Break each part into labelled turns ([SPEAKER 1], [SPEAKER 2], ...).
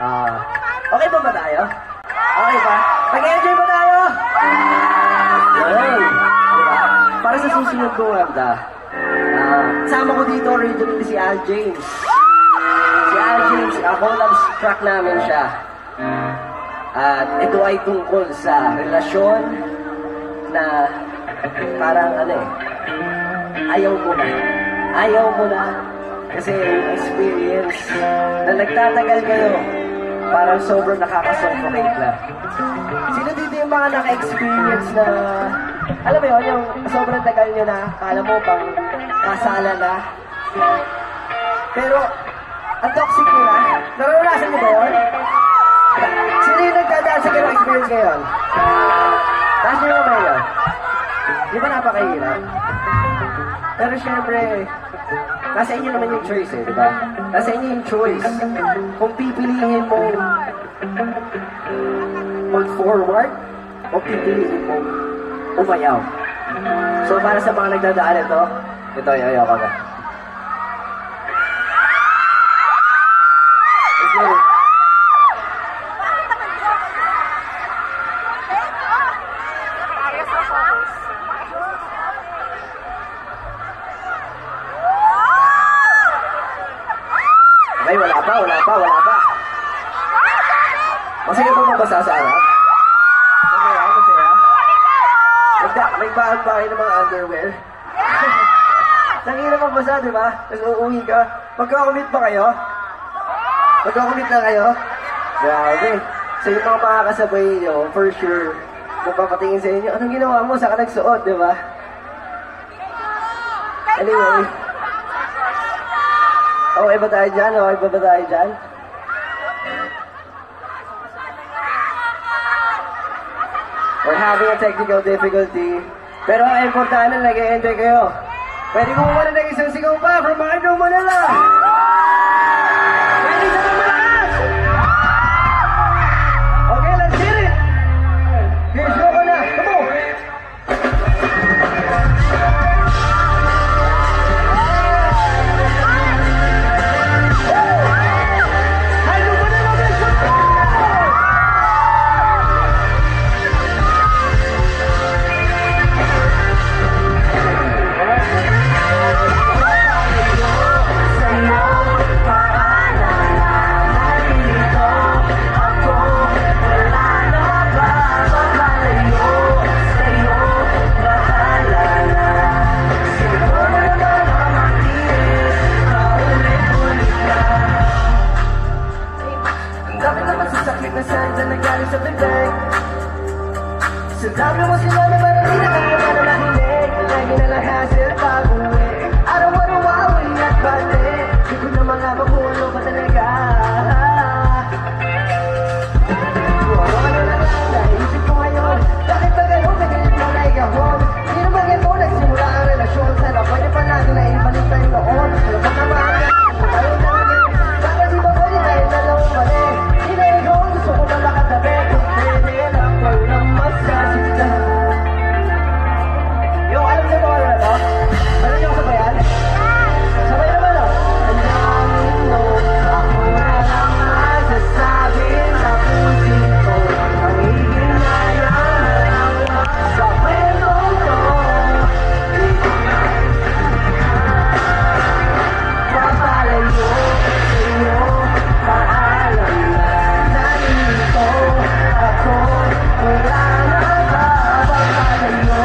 [SPEAKER 1] Okay ba tayo? Okay ba? Mag-enjoy ba tayo? Yun. Diba? Para sa susunod kong kanta, kasama ko dito originally si Al James. Si Al James, collab track namin siya. At ito ay tungkol sa relasyon na parang ayaw mo na kasi yung experience na nagtatagal kayo parang sobrang nakaka-suffocate na. Sino dito yung mga naka-experience na alam mo yun, yung sobrang tagal nyo na kala mo pang kasala na pero ang toxic nyo na? Naranasan nyo ba yun? Sino yung nagdadaan sa ganong experience ngayon? Taas nyo naman yun. Di ba napakahirap? Pero syempre, nasa inyo naman yung choice di ba? Nasa inyo yung choice. Kung pipiliin mo mag-forward o pipiliin mo umayaw. So para sa mga nagdadaan ito ayaw ko na. Ay, wala pa. Masaya ba mabasa sa harap? Masaya? Nagbahan ba kayo ng mga underwear? Nangina mabasa, di ba? Tapos uuwi ka. Magkakumit ba kayo? Magkakumit na kayo? Grabe. So yung mga makakasabay nyo, for sure, kung papatingin sa inyo, anong ginawa mo? Saan ka nagsuot, di ba? Anyway. Okay ba tayo dyan? We're having a technical difficulty. Pero ang importante, nag-e-enjoy kayo. Pwede ko muna ng isang sigaw pa from Marco Manila. Pwede ka na malakas! Okay, let's hit it! Here's go ka na. Come on! Sabi mo sila na parang di na kaya pa na makinig. Lagi na lang hassle pag uwi. Araw-araw at balik. Di ko na malaman kung ano ba talaga. Ano na lang naisip ko ngayon. Bakit ba gano'n nagalit mo na ikahon? Di naman ganito nagsimula ang relasyon. Sana pwede pa natin na ibalik tayo noon. Alam mo naman tayo namin. Bakit di ba pwede tayo dalawang mali? Di na ikaw gusto ko na makatabi. Kung pwede lang walang masasin. Yung alam niyo ba na to? Alam niyo sabayan? Sabay naman o. Ang daming no, ako na lang masasabi sa pusin ko. Ang hihinayang sa kwentong to. Papalayo sa'yo, paalam na nandito ako. Wala na ba papalayo?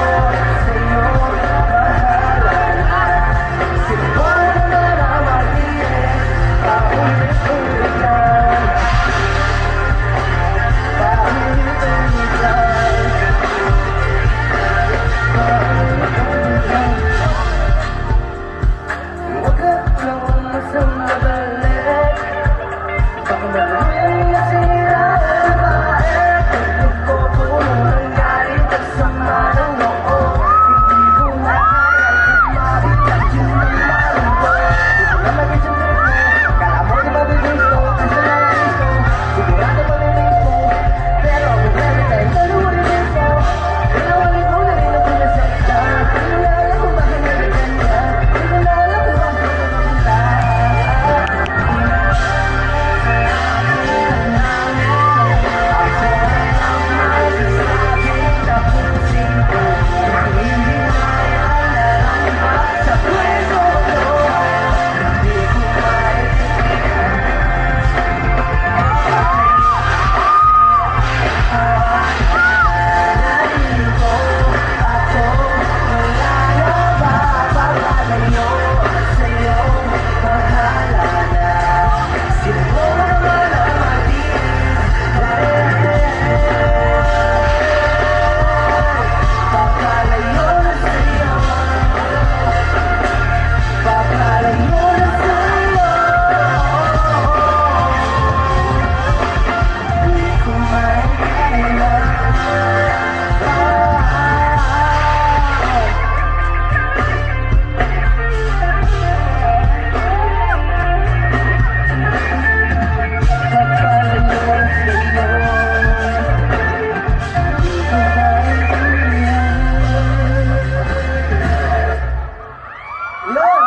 [SPEAKER 1] Yun!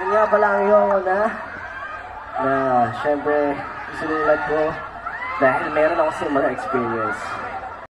[SPEAKER 1] Yun nga pala ang yung na syempre sinulat ko dahil meron ako sa mga experience.